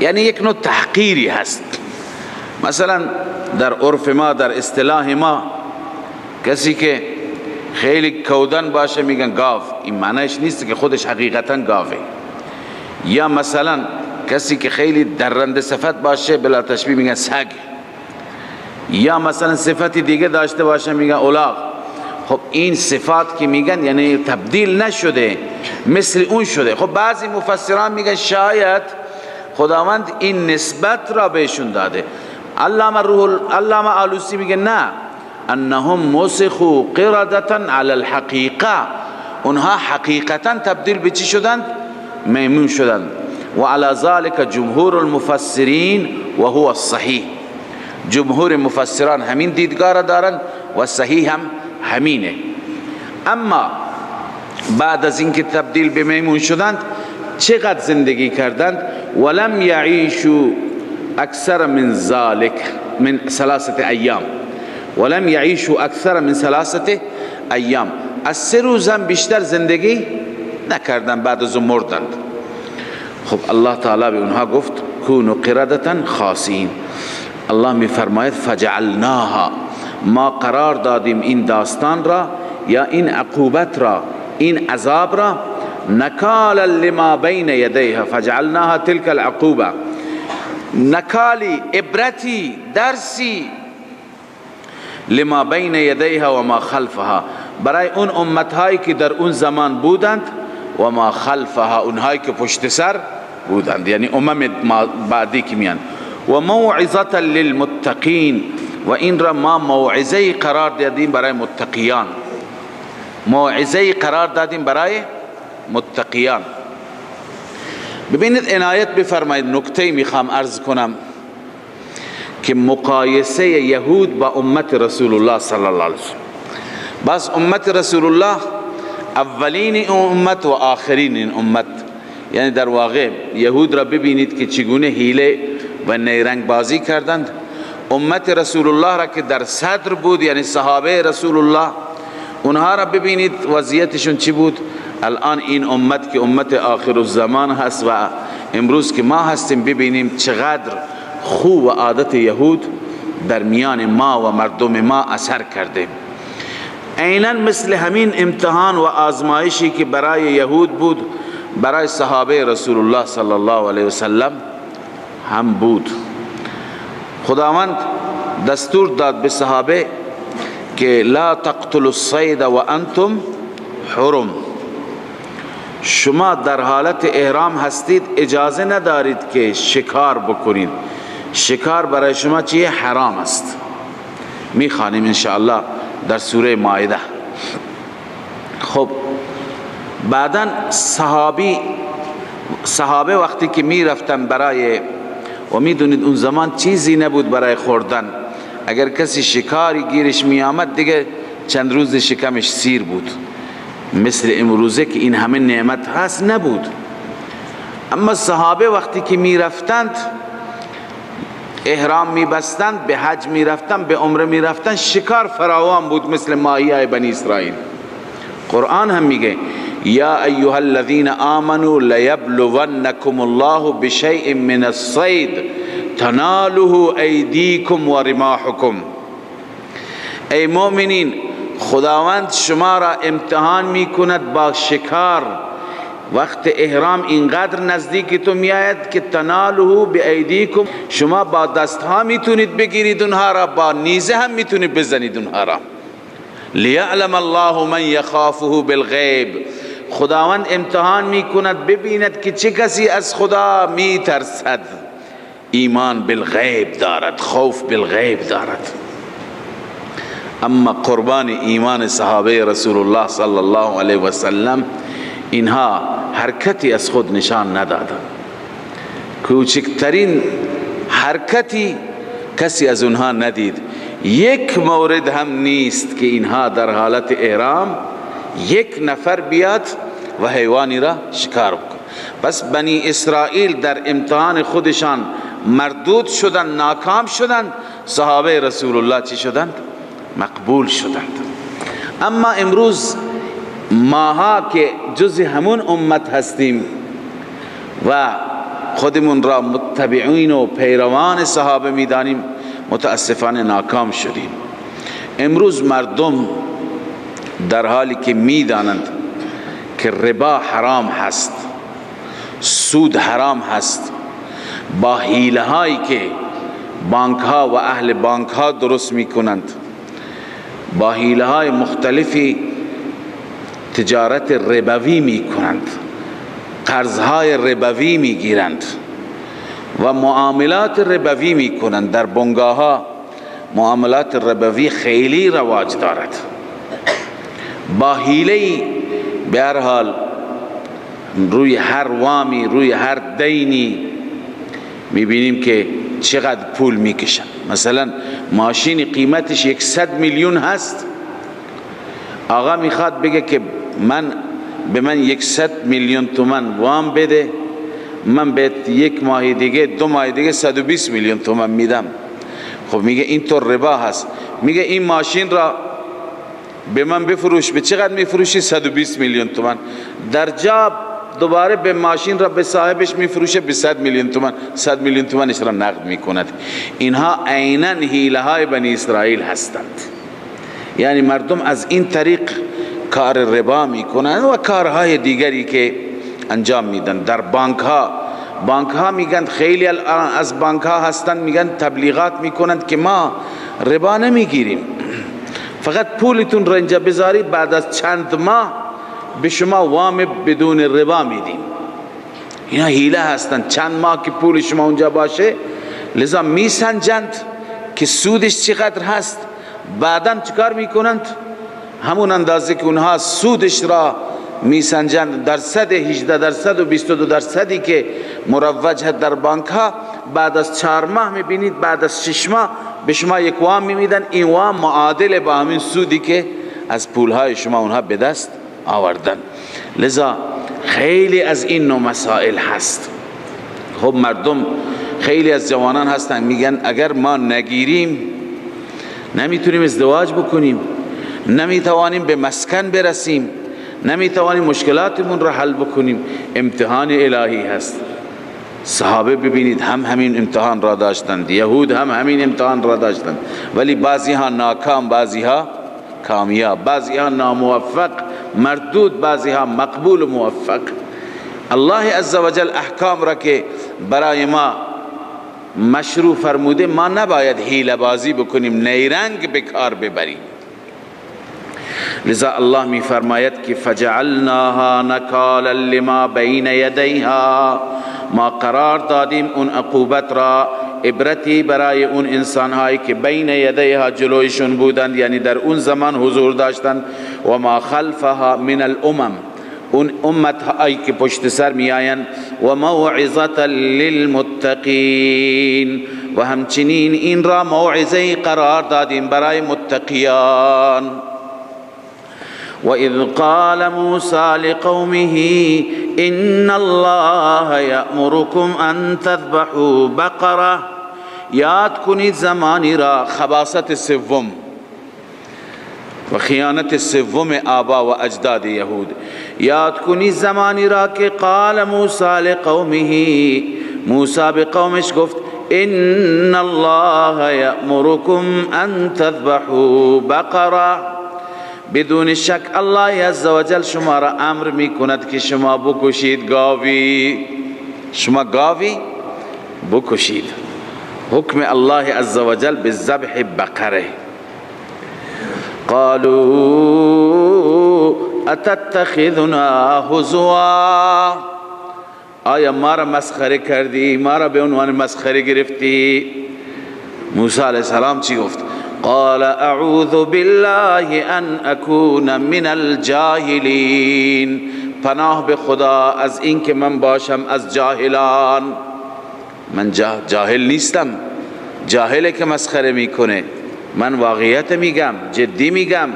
یعنی یک نوع تحقیری هست. مثلا در عرف ما، در اصطلاح ما، کسی که خیلی کودن باشه میگن گاو. این معنیش نیست که خودش حقیقتا گاوه. یا مثلا کسی که خیلی درنده صفت باشه بلا تشبیه میگن سگ. یا مثلا صفتی دیگه داشته باشه میگن الاغ. خب این صفات که میگن یعنی تبدیل نشده، مثل اون شده. خب بعضی مفسران میگن شاید خداوند این نسبت را بهشون داده. علامه آلوسی میگه نه، انهم مسخوا قردة على الحقیقه. اونها حقیقتا تبدیل به چی شدند؟ میمون شدند. و علی ذلك جمهور المفسرین و هو الصحیح. جمهور مفسران همین دیدگار دارند و صحیح هم همینه. اما بعد از اینکه تبدیل به میمون شدند چقدر زندگی کردند؟ ولم یعیشوا اکثر من ذلك من 3 ایام. ولم یعیشوا اکثر من 3 ایام. از 3 روز هم بیشتر زندگی نکردند، بعد از مردند. خب الله تعالی به اونها گفت کونوا قردة خاسئین. الله می فرماید فجعلناها، ما قرار دادیم این داستان را یا این عقوبت را، این عذاب را، نکالا لما بین یدیها، فجعلناها تلك العقوبه، نکالی، عبرتی، درسی، لما بین یدیها و ما خلفها، برای اون امتهایی که در اون زمان بودند و ما خلفها، اونهایی که پشت سر بودند، یعنی امم بعدی که میان. و موعظه للمتقین، و این را ما موعظه قرار دادیم برای متقیان. موعظه قرار دادیم برای متقیان. ببینید عنایت بفرمایید، نکته میخوام عرض کنم که مقایسه یهود با امت رسول الله صلی الله علیه وسلم. بس امت رسول الله اولین این امت و آخرین این امت، یعنی در واقع یهود را ببینید که چگونه حیله و نیرنگ بازی کردند. امت رسول الله را که در صدر بود، یعنی صحابه رسول الله، اونها را ببینید وضعیتشون چی بود. الان این امت که امت آخر الزمان هست و امروز که ما هستیم، ببینیم چقدر خوب و عادت یهود در میان ما و مردم ما اثر کرده. عیناً مثل همین امتحان و آزمایشی که برای یهود بود، برای صحابه رسول الله صلی الله علیه وسلم هم بود. خداوند دستور داد به صحابه که لا تقتلوا الصید و انتم حرم، شما در حالت احرام هستید، اجازه ندارید که شکار بکنید. شکار برای شما چیه؟ حرام است. میخوانیم انشاءالله در سوره مائده. خب بعداً صحابه وقتی که میرفتن برای، و میدونید اون زمان چیزی نبود برای خوردن، اگر کسی شکاری گیرش می آمد دیگه چند روز شکمش سیر بود. مثل امروزه که این همه نعمت هست نبود. اما صحابه وقتی که می رفتند احرام می بستند، به حج می رفتند، به عمره می رفتند، شکار فراوان بود مثل ماهیای بنی اسرائیل. قرآن هم میگه یا ایها الذین آمنوا لیبلونکم الله بشیء من الصید تناله ایدیکم و رماحکم. ای مؤمنین، خداوند شما را امتحان می کند با شکار. وقت احرام اینقدر نزدیکتون می آید که تناله بایدیکم، شما با دستها میتونید بگیرید اونها را، با نیزه هم میتونید بزنید اونها را. لیعلم الله من یخافه بالغیب، خداوند امتحان می کند ببیند که چه کسی از خدا می ترسد، ایمان بالغیب دارد، خوف بالغیب دارد. اما قربان ایمان صحابه رسول الله صلی الله علیه و سلم، اینها حرکتی از خود نشان ندادند. کوچکترین حرکتی کسی از اونها ندید. یک مورد هم نیست که اینها در حالت احرام یک نفر بیاد و حیوانی را شکار بکن. پس بنی اسرائیل در امتحان خودشان مردود شدند، ناکام شدند. صحابه رسول الله چی شدند؟ مقبول شدند. اما امروز ماها که جز همون امت هستیم و خودمون را متبعین و پیروان صحابه میدانیم، متاسفانه ناکام شدیم. امروز مردم در حالی که میدانند که ربا حرام هست، سود حرام هست، با حیله هایی که بانک ها و اهل بانک ها درست می کنند، با حیله های مختلفی تجارت ربوی می کنند، قرض های ربوی می گیرند و معاملات ربوی می کنند. در بنگاه ها معاملات ربوی خیلی رواج دارد. با حیله به هر حال روی هر وامی، روی هر دینی میبینیم که چقدر پول میکشن. مثلا ماشین قیمتش 100 میلیون هست، آقا میخواد بگه که به من 100 میلیون تومان وام بده، من به یک ماه دیگه 2 ماه دیگه 120 میلیون تومان میدم. خب میگه این تو ربا هست. میگه این ماشین را به من بفروش. به چقدر میفروشی؟ 120 میلیون تومان. در جا دوباره به ماشین را به صاحبش میفروشه به 100 میلیون تومان. 100 میلیون تومانش را نقد میکند. اینها عیناً حیله های بنی اسرائیل هستند. یعنی مردم از این طریق کار ربا میکنند و کارهای دیگری که انجام میدن. در بانک ها میگن، خیلی از بانک ها هستن میگن تبلیغات میکنند که ما ربا نمیگیریم، فقط پولتون را اینجا بذارید، بعد از چند ماه به شما وام بدون ربا میدیم. اینا حیله هستند. چند ماه که پول شما اونجا باشه، لذا میسنجند که سودش چقدر هست. بعداً چیکار میکنند؟ همون اندازه که اونها سودش را میسنجند، درصد 18% و 22% که مروج هست در بانک ها، بعد از 4 ماه میبینید، بعد از 6 ماه به شما یک وام میدن. این وام معادل با همین سودی که از پولهای شما اونها به دست آوردن. لذا خیلی از این نوع مسائل هست. خب مردم، خیلی از جوانان هستن میگن اگر ما نگیریم نمیتونیم ازدواج بکنیم، نمیتوانیم به مسکن برسیم، نمیتوانیم مشکلاتمون را حل بکنیم. امتحان الهی هست. صحابه ببینید هم همین امتحان را داشتند، یهود هم همین امتحان را داشتند، ولی بعضی ها ناکام، بعضی ها کامیاب، بعضی ها ناموفق، مردود، بعضی ها مقبول و موفق. الله عزوجل احکام را که برای ما مشروع فرموده، ما نباید حیله بازی بکنیم، نیرنگ به کار ببریم. لذا الله می فرماید که فجعلناها نکالا لما بین یدیها، ما قرار دادیم اون عقوبت را عبرتی برای اون انسانهایی که بین یدیها جلویشون بودند، یعنی در اون زمان حضور داشتند، و ما خلفها من الامم، اون امت هایی که پشت سر می آیند، و موعظة للمتقین، و همچنین این را موعظه قرار دادیم برای متقیان. وَإِذْ قَالَ مُوسَى لِقَوْمِهِ إِنَّ اللَّهَ يَأْمُرُكُمْ أَن تَذْبَحُوا بَقَرَةً. یاد کنید زمانی را، خباثت سوم و خیانت سوم آبا و اجداد یهود. یاد کنید زمانی را که قال موسی لقومه، موسی به قومش گفت إِنَّ اللَّهَ يَأْمُرُكُمْ أَن تَذْبَحُوا بَقَرَةً. بدون شک الله عزوجل شما را امر می کند که شما بکشید گاوی، شما گاوی بکشید. حکم الله عزوجل به ذبح بقره. قالوا اتتخذنا هزوا، آیا ما را مسخره کردی، ما را به عنوان مسخره گرفتی؟ موسی علیه السلام چی گفت؟ قال اعوذ بالله ان اكون من الجاهلین، پناه به خدا از این که من باشم از جاهلان. من جاهل نیستم. جاهله که مسخره میکنه، من واقعیت میگم، جدی میگم.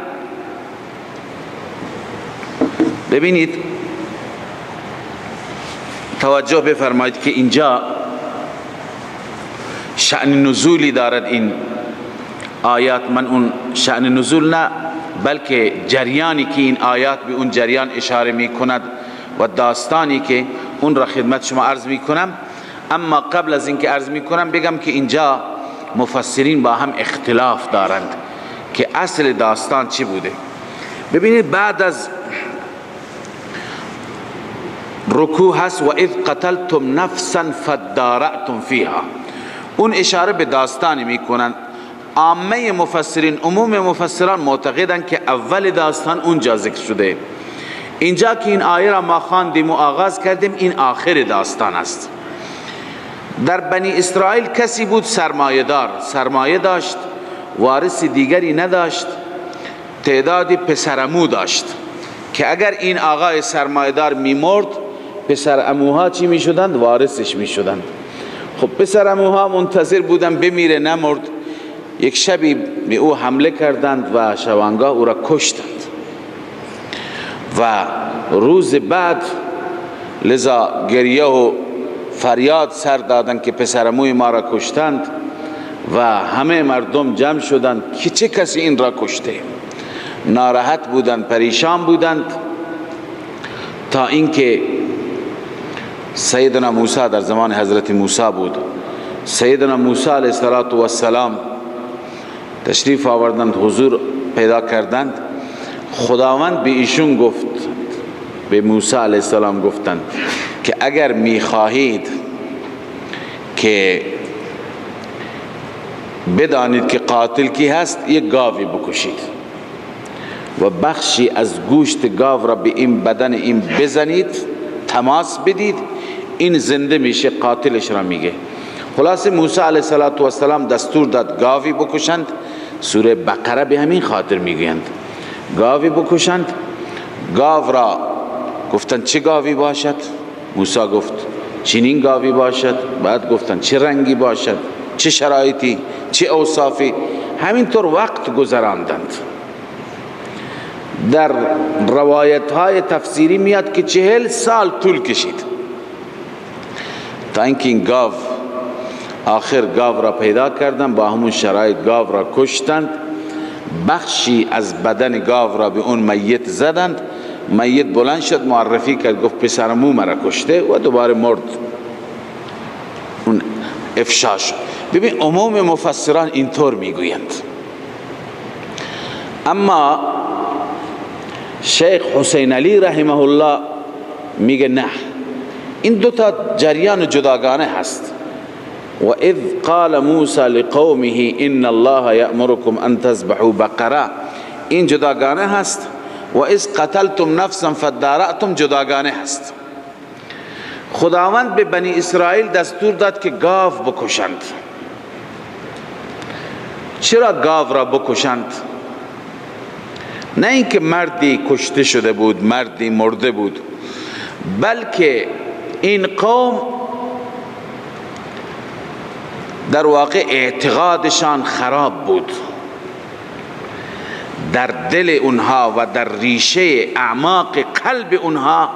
ببینید، توجه بفرمایید که اینجا شأن نزولی دارد این آیات. من اون شأن نزول نه، بلکه جریانی که این آیات به اون جریان اشاره می کند و داستانی که اون را خدمت شما عرض می کنم. اما قبل از اینکه عرض می کنم بگم که اینجا مفسرین با هم اختلاف دارند که اصل داستان چی بوده. ببینید بعد از رکوع هست و اذ قتلتم نفسا فادارأتم فیها، اون اشاره به داستانی می کنند. عامه مفسرین، عموم مفسران معتقدند که اول داستان اونجا ذکر شده. اینجا که این آیه را ما خواندیم و آغاز کردیم، این آخر داستان است. در بنی اسرائیل کسی بود سرمایه‌دار، سرمایه داشت، وارث دیگری نداشت، تعدادی پسرمو داشت که اگر این آقای سرمایه‌دار می‌مرد پسر اموها چی می شدند؟ وارثش می شدند. خب پسر اموها منتظر بودن بمیره، نمرد. یک شبی به او حمله کردند و شبانگاه او را کشتند و روز بعد لذا گریه و فریاد سر دادند که پسر اموی ما را کشتند و همه مردم جمع شدند که چه کسی این را کشته. ناراحت بودند، پریشان بودند، تا اینکه سیدنا موسی در زمان حضرت موسی بود. سیدنا موسی علیه السلام تشریف آوردند، حضور پیدا کردند. خداوند به ایشون گفت، به موسی علیه السلام گفتند که اگر میخواهید که بدانید که قاتل کی هست، یک گاوی بکشید و بخشی از گوشت گاو را به این بدن این بزنید، تماس بدید، این زنده میشه، قاتلش را میگه. خلاص موسی علیه السلام دستور داد گاوی بکشند. سوره بقره به همین خاطر میگویند گاوی بکشند. گاو را گفتند چه گاوی باشد؟ موسی گفت چنین گاوی باشد. بعد گفتند چه رنگی باشد، چه شرایطی، چه اوصافی. همینطور وقت گذراندند. در روایت های تفسیری میاد که 40 سال طول کشید تا اینکه این گاو، آخر گاو را پیدا کردند، با همون شرایط گاو را کشتند، بخشی از بدن گاو را به اون میت زدند. میت بلند شد، معرفی کرد، گفت پسر امو مرا کشته و دوباره مرد. اون افشا شد. ببین عموم مفسران اینطور میگویند، اما شیخ حسین علی رحمه الله میگه نه، این دو تا جریان جداگانه هست. و اذ قال موسی لقومه ان الله یأمرکم ان تذبحوا بقره، این جداگانه هست. و اذ قتلتم نفسا فادارأتم جداگانه هست. خداوند به بنی اسرائیل دستور داد که گاو بکشند. چرا گاو را بکشند؟ نه اینکه مردی کشته شده بود، مردی مرده بود، بلکه این قوم در واقع اعتقادشان خراب بود. در دل اونها و در ریشه اعماق قلب اونها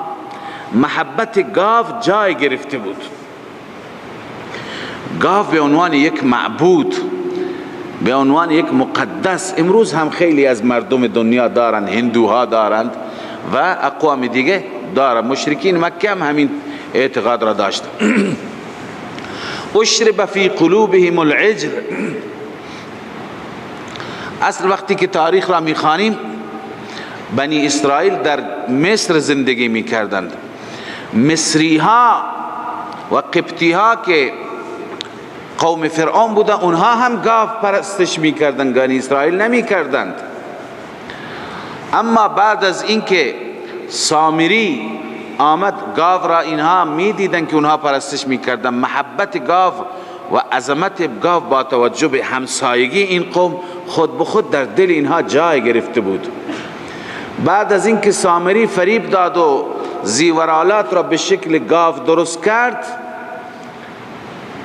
محبت گاو جای گرفته بود. گاو به عنوان یک معبود، به عنوان یک مقدس، امروز هم خیلی از مردم دنیا دارند، هندوها دارند و اقوام دیگه دارند. مشرکین مکه هم همین اعتقاد را داشت. اشرب فی قلوبهم العجل. اصل وقتی که تاریخ را میخوانیم، بنی اسرائیل در مصر زندگی میکردند. مصری ها و قبطی ها که قوم فرعون بودن، اونها هم گاو پرستش میکردند، بنی اسرائیل نمیکردند. اما بعد از اینکه سامری آمد، گاو را اینها میدیدن که اونها پرستش میکردن. محبت گاو و عظمت گاو با توجه به همسایگی این قوم خود به خود در دل اینها جای گرفته بود. بعد از اینکه سامری فریب داد و زیورالات را به شکل گاو درست کرد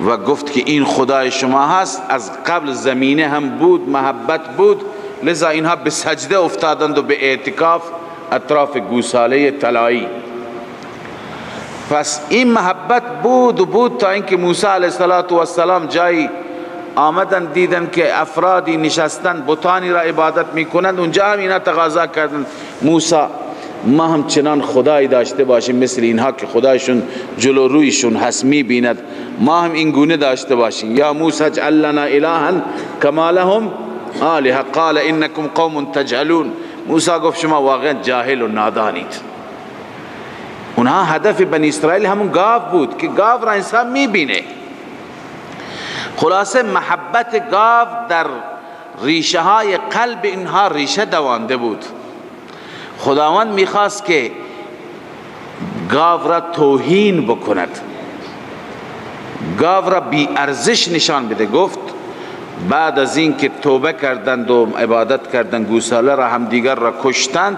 و گفت که این خدای شما هست، از قبل زمینه هم بود، محبت بود، لذا اینها به سجده افتادند و به اعتکاف اطراف گوساله طلایی. پس این محبت بود تا اینکه موسی علیه السلام جایی آمدن دیدن که افرادی نشستن بتانی را عبادت میکنند. اونجا هم اینا تقاضا کردند موسی ما هم چنان خدایی داشته باشیم مثل اینها که خدایشون جلو رویشون هست میبیند، ما هم این گونه داشته باشیم. یا موسی اجعل لنا الها کما لهم آلهه قال انکم قوم تجهلون. موسی گفت شما واقعا جاهل و نادانید. اونها هدف بنی اسرائیل همون گاو بود که گاو را انسان میبینه. خلاصه محبت گاو در ریشه های قلب اینها ریشه دوانده بود. خداوند میخواست که گاو را توهین بکند، گاو را بی ارزش نشان بده. گفت بعد از این که توبه کردند و عبادت کردند، گوساله را هم دیگر را کشتند،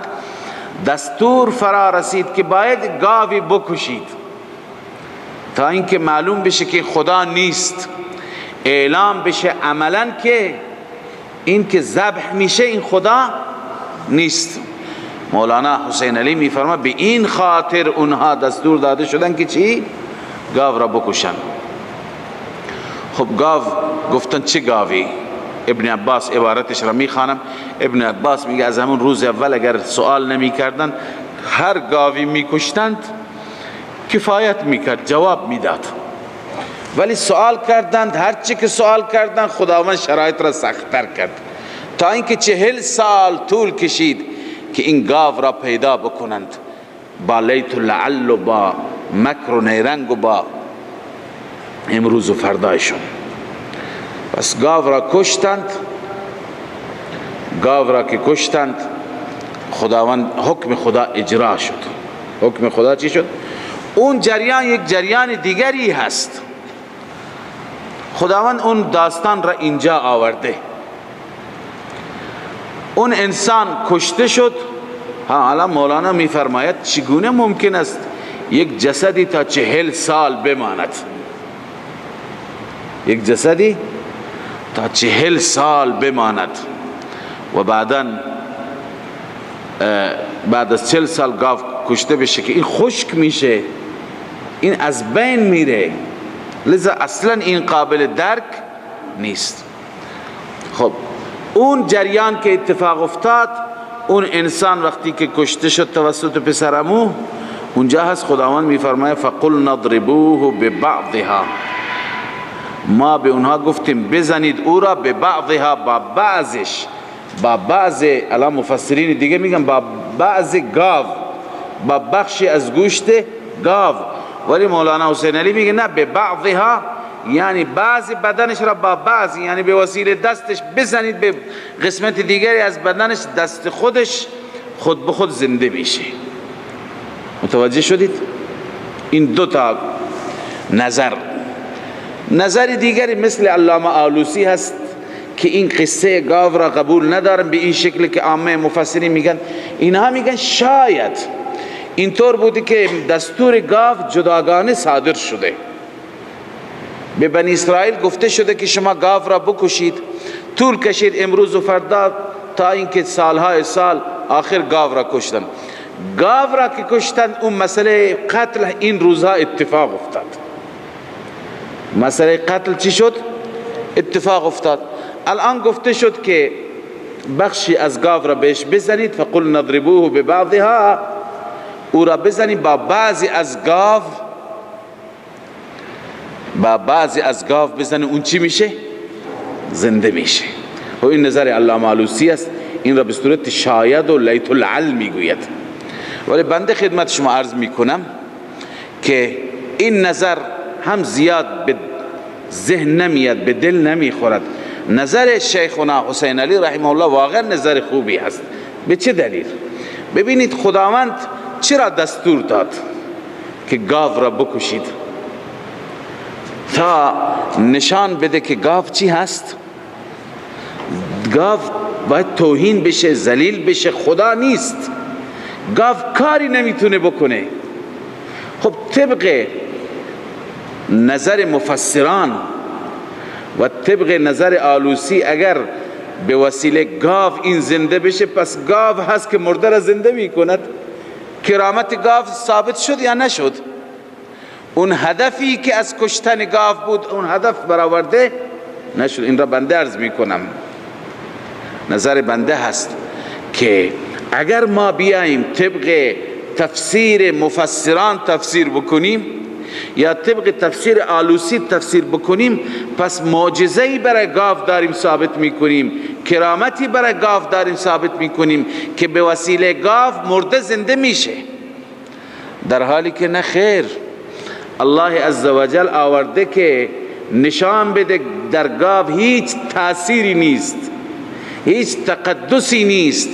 دستور فرا رسید که باید گاوی بکشید تا اینکه معلوم بشه که خدا نیست، اعلام بشه عملا که این که ذبح میشه این خدا نیست. مولانا حسین علی میفرما به این خاطر اونها دستور داده شدن که چی؟ گاو را بکشن. خب گاو گفتن چه گاوی؟ ابن عباس عبارتش را میخوانم. ابن عباس میگه از همون روز اول اگر سوال نمی کردن هر گاوی میکشتند کفایت میکرد، جواب میداد، ولی سوال کردند، هرچی که سوال کردند خداوند شرایط را سخت‌تر کرد تا اینکه 40 سال طول کشید که این گاو را پیدا بکنند با لیت و لعل و با مکر و نیرنگ و با امروز و فردایشون. پس گاو را کشتند. گاو را که کشتند خداوند حکم خدا اجرا شد. حکم خدا چی شد؟ اون جریان یک جریان دیگری هست. خداوند اون داستان را اینجا آورده. اون انسان کشته شد. حالا مولانا میفرماید چگونه ممکن است یک جسدی تا 40 سال بماند؟ یک جسدی تا 40 سال بماند و بعدا بعد از 40 سال گاو کشته بشه که این خشک میشه، این از بین میره، لذا اصلا این قابل درک نیست. خب اون جریان که اتفاق افتاد، اون انسان وقتی که کشته شد توسط پسرعمو، اونجا هست خداوند میفرماید فقل نضربوه ببعضها، ما به اونها گفتیم بزنید او را ببعضها، با بعضش، با بعض، الان مفسرین دیگه میگن با بعض گاو، با بخشی از گوشت گاو، ولی مولانا حسین علی میگه نه ببعضها، یعنی بعضی بدنش را با بعضی، یعنی به وسیله دستش بزنید به قسمت دیگری از بدنش، دست خودش خود به خود زنده میشه. متوجه شدید؟ این دو تا نظر دیگری مثل علامه آلوسی هست که این قصه گاو را قبول ندارن به این شکل که عامه مفسرین میگن. اینها میگن شاید اینطور بوده که دستور گاو جداگانه صادر شده، به بنی اسرائیل گفته شده که شما گاو را بکشید، طول کشید امروز و فردا تا اینکه سالهای سال آخر گاو را کشتن. گاو را که کشتن اون مسئله قتل این روزها اتفاق افتاد. مسئله قتل چی شد؟ اتفاق افتاد. الان گفته شد که بخشی از گاو را بهش بزنید، فقل نضربوه ببعضها، او را بزنید با بعضی از گاو، با بعضی از گاو بزنید، اون چی میشه؟ زنده میشه. و این نظر علامه آلوسی است، این را به صورت شاید و لیت العل میگوید. ولی بنده خدمت شما عرض میکنم که این نظر هم زیاد به ذهن نمیاد، به دل نمیخورد. نظر شیخنا حسین علی رحمه الله واقعا نظر خوبی هست. به چه دلیل؟ ببینید خداوند چرا دستور داد که گاو را بکشید؟ تا نشان بده که گاو چی هست؟ گاو باید توهین بشه، ذلیل بشه، خدا نیست. گاو کاری نمیتونه بکنه. خب طبق نظر مفسران و طبق نظر آلوسی اگر به وسیله گاو این زنده بشه، پس گاو هست که مرده را زنده می کند. کرامت گاو ثابت شد یا نشد؟ اون هدفی که از کشتن گاو بود اون هدف برآورده نشد. این را بنده عرض می کنم، نظر بنده هست که اگر ما بیاییم طبق تفسیر مفسران تفسیر بکنیم یا طبق تفسیر آلوسی تفسیر بکنیم، پس معجزه‌ای برای گاو داریم ثابت میکنیم، کرامتی برای گاو داریم ثابت میکنیم که به وسیله گاو مرده زنده میشه، در حالی که نه خیر. الله عزوجل آورده که نشان بده در گاو هیچ تأثیری نیست، هیچ تقدسی نیست،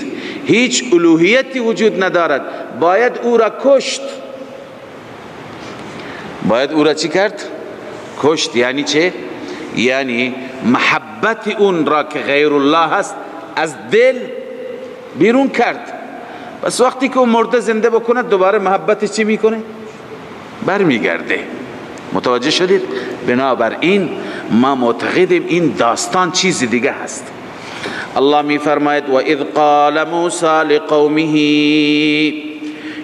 هیچ الوهیتی وجود ندارد. باید او را کشت. باید او را چی کرد؟ کشت. یعنی چه؟ یعنی محبت اون را که غیر الله هست از دل بیرون کرد. بس وقتی که اون مرده زنده بکنه دوباره محبتش چی میکنه؟ برمیگرده. متوجه شدید؟ بنابراین ما معتقدیم این داستان چیز دیگه هست. الله می فرماید و اذ قال موسی لقومه،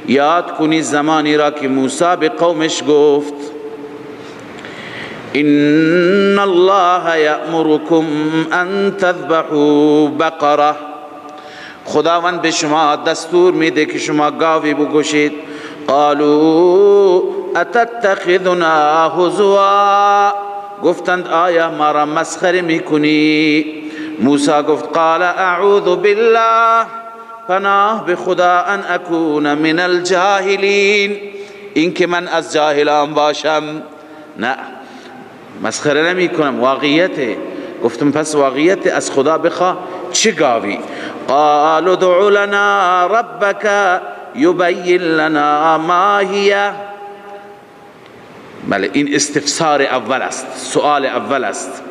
یاد کنی زمانی را که موسی به قومش گفت ان الله یأمرکم ان تذبحوا بقره، خداوند به شما دستور میده که شما گاوی بکشید. قالوا اتتخذنا هزوا، گفتند آیا ما را مسخره میکنی؟ موسی گفت قال اعوذ بالله، پناه به خدا، ان اکون من الجاهلین، این که من از جاهلان باشم. نه مسخره نمی کنم، واقعیته. گفتم پس واقعیت از خدا بخوا چه گاوی؟ قال ادع لنا ربک یبین لنا ما هی. بله این استفسار اول است، سؤال اول است.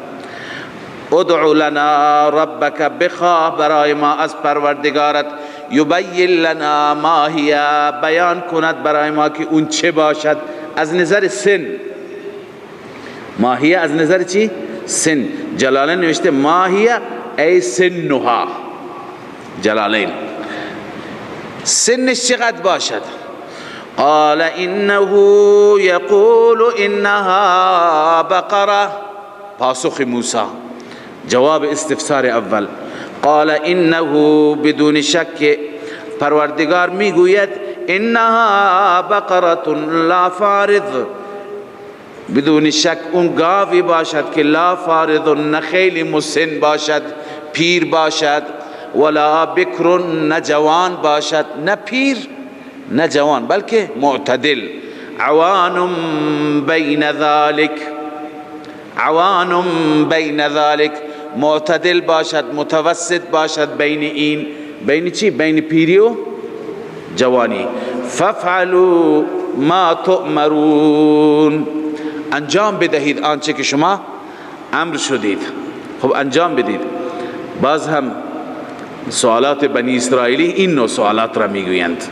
ادع لنا ربک، بخواه برای ما از پروردگارت، یبین لنا ما هی، بیان کند برای ما که اون چه باشد از نظر سن. ماهیه از نظر چی؟ سن. جلالین نوشته ماهیه ای سنها، جلالین سنش چقدر باشد؟ قال انه یقول انها بقره، پاسخ موسی، جواب استفسار اول. قال انه، بدون شک پروردگار میگوید انها بقره لا فارض، بدون شک اون گاوی باشد که لا فارض، نه خیلی مسن باشد پیر باشد، ولا بکر، نه جوان باشد، نه پیر نه جوان بلکه معتدل. عوان بین ذلك، عوان بین ذلك، معتدل باشد، متوسط باشد بین این، بین چی؟ بین پیری و جوانی. فافعلوا ما تؤمرون، انجام بدهید آنچه که شما امر شدید. خب انجام بدید. باز هم سوالات بنی اسرائیلی این نوع سوالات را میگویند،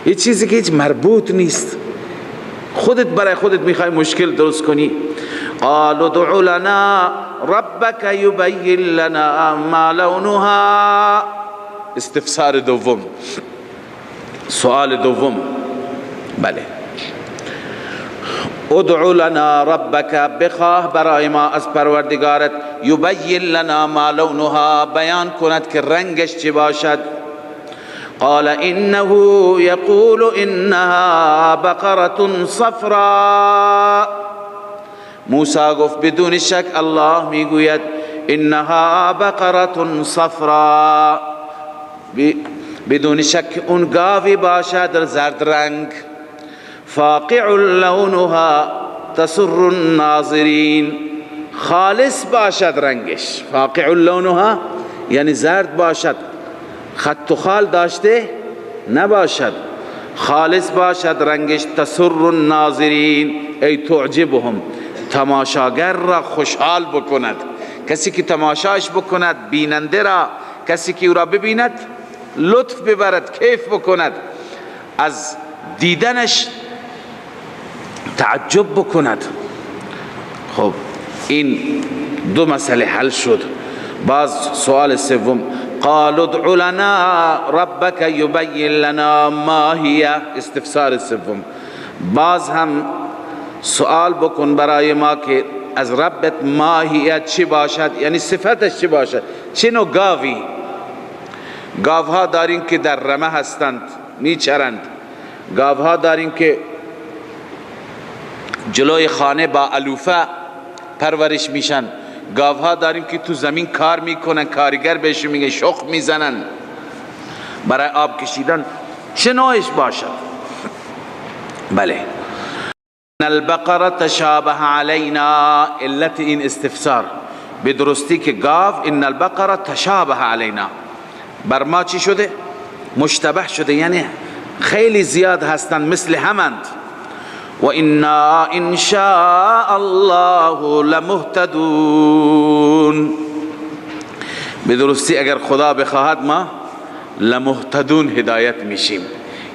یه چیزی که هیچ مربوط نیست، خودت برای خودت میخوای مشکل درست کنی. قالوا ادع لنا ربک یبین لنا ما لونها، استفسار دوم، سوال دوم. بله ادع لنا ربک، بخواه برای ما از پروردگارت، یبین لنا ما لونها، بیان کند که رنگش چی باشد. قال انه یقول انها بقره صفراء، موسی گفت بدون شک الله میگوید انها بقره صفراء، بدون شک اون گاوی باشد زرد رنگ. فاقع لونها تسر الناظرین، خالص باشد رنگش. فاقع لونها یعنی زرد باشد، خط و خال داشته نباشد، خالص باشد رنگش. تسر الناظرین ای تعجبهم، تماشاگر را خوشحال بکند. کسی که تماشاش بکند، بیننده را، کسی که او را ببیند لطف ببرد، کیف بکند، از دیدنش تعجب بکند. خب این دو مسئله حل شد. باز سوال سوم، قال ادع لنا ربک یبین لنا ما هی، استفسار سوم. باز هم سوال بکن برای ما که از ربت ماهیت چی باشد، یعنی صفتش چی باشد، چه نوع گاوی. گاوها داریم که در رمه هستند میچرند، گاوها داریم که جلوی خانه با علوفه پرورش میشن، گاوها داریم که تو زمین کار میکنن، کارگر بهشون میگه شخ میزنن برای آب کشیدن. چه نوعش باشد؟ بله ان البقره تشابه علینا، علت این استفسار به درستی که گاو ان البقره تشابه علینا بر ما چی شده؟ مشتبه شده، یعنی خیلی زیاد هستند، مثل همند. و انا ان شاء الله لمهتدون، به درستی اگر خدا بخواهد ما لمهتدون هدایت میشیم،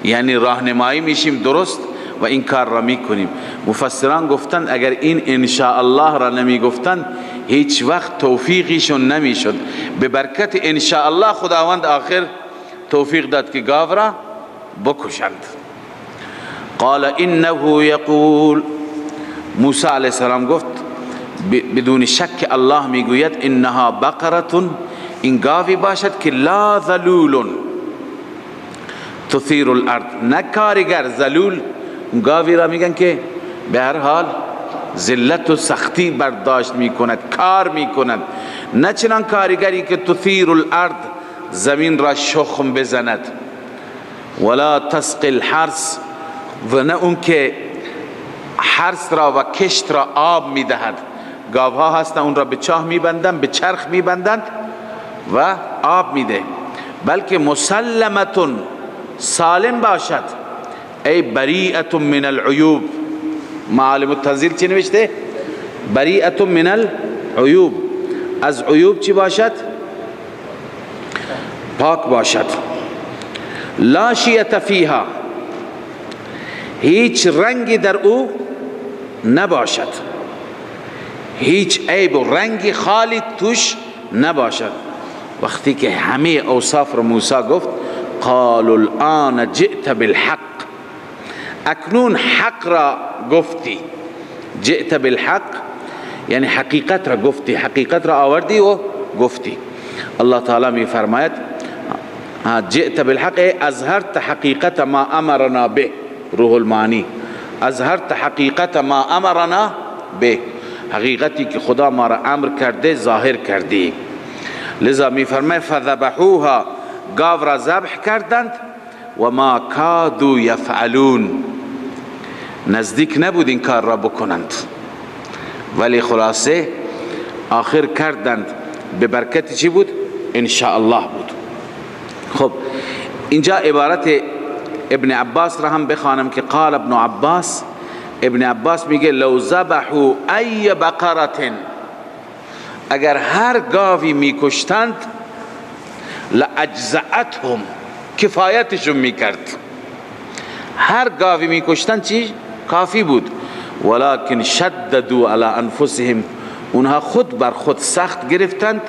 یعنی راهنمایی میشیم درست و این کار را میکنیم. مفسران گفتند اگر این انشاء الله را نمیگفتند هیچ وقت توفیقیشون نمیشد. به برکت انشاء الله خداوند آخر توفیق داد که گاو را بکشند. قال انه یقول، موسی علیه السلام گفت بدون شک الله میگوید انها بقره، این گاوی باشد که لا ذلول تثیر الارض، نه کارگر. ذلول گاوی را میگن که به هر حال ذلت و سختی برداشت میکند، کار میکند، نه چنان کارگری که تثیر الارض زمین را شخم بزند. ولا تسقی الحرث، و نه اون که حرث را و کشت را آب میدهد. گاوها هستن اون را به چاه میبندند، به چرخ میبندند و آب میده. بلکه مسلمتون، سالم باشد، ای بریئت من العیوب. معالم التنزیل چی نوشته؟ بریئت من العیوب، از عیوب چی باشد؟ پاک باشد. لا شیئة فیها، هیچ رنگی در او نباشد، هیچ عیب و رنگی خالی توش نباشد. وقتی که همه اوصاف را موسی گفت، قالوا الان جئت بالحق، اکنون حق را گفتی. جئت بالحق یعنی حقیقت را گفتی، حقیقت را آوردی و گفتی. الله تعالی می فرماید جئت بالحق ای اظهرت حقیقت ما امرنا به. روح المعانی، اظهرت حقیقت ما امرنا به، حقیقتی که خدا ما را امر کرده ظاهر کردی. لذا می فرماید فذبحوها، گاو را ذبح کردند، و ما کادوا یفعلون، نزدیک نبود این کار را بکنند، ولی خلاصه آخر کردند. به برکت چی بود؟ انشاء الله بود. خب اینجا عبارت ابن عباس را هم بخوانم که قال ابن عباس، ابن عباس میگه لو ذبحوا ای بقرة، اگر هر گاوی میکشتند لاجزأتهم، کفایتشون میکرد. هر گاوی میکشتند چی؟ کافی بود. ولكن شددوا على انفسهم، اونها خود بر خود سخت گرفتند.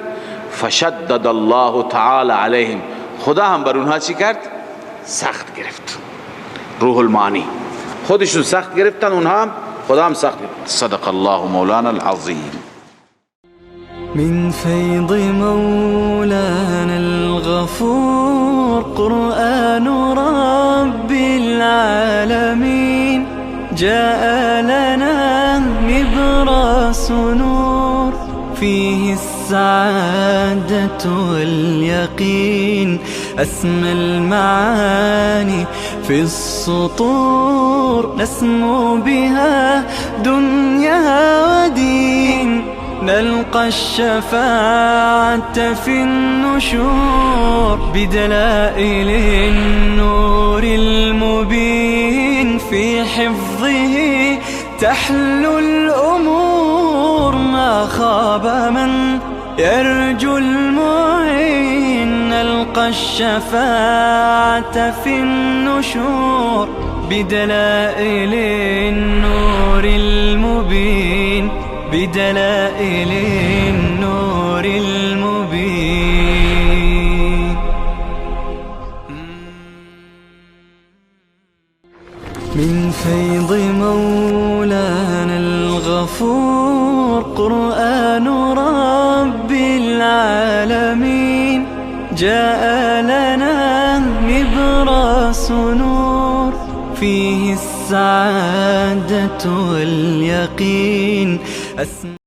فشدد الله تعالی علیهم، خدا هم بر اونها چی کرد؟ سخت گرفت. روح المعانی، خودشون سخت گرفتن، اونها هم خدا هم سخت گرفت. صدق الله مولانا العظیم. من فيض مولانا الغفور قرآن رب العالمين، جاء لنا نبراس نور فيه السعادة واليقين، أسمى المعاني في السطور نسمو بها دنيا ودين، نلقى الشفاعة في النشور بدلائل النور المبين، في حفظه تحلو الأمور، ما خاب من يرجو المعين، نلقى الشفاعة في النشور بدلائل النور المبين، بدلائل النور المبين. من فيض مولانا الغفور قرآن رب العالمين، جاء لنا نبراس نور فيه السعادة واليقين.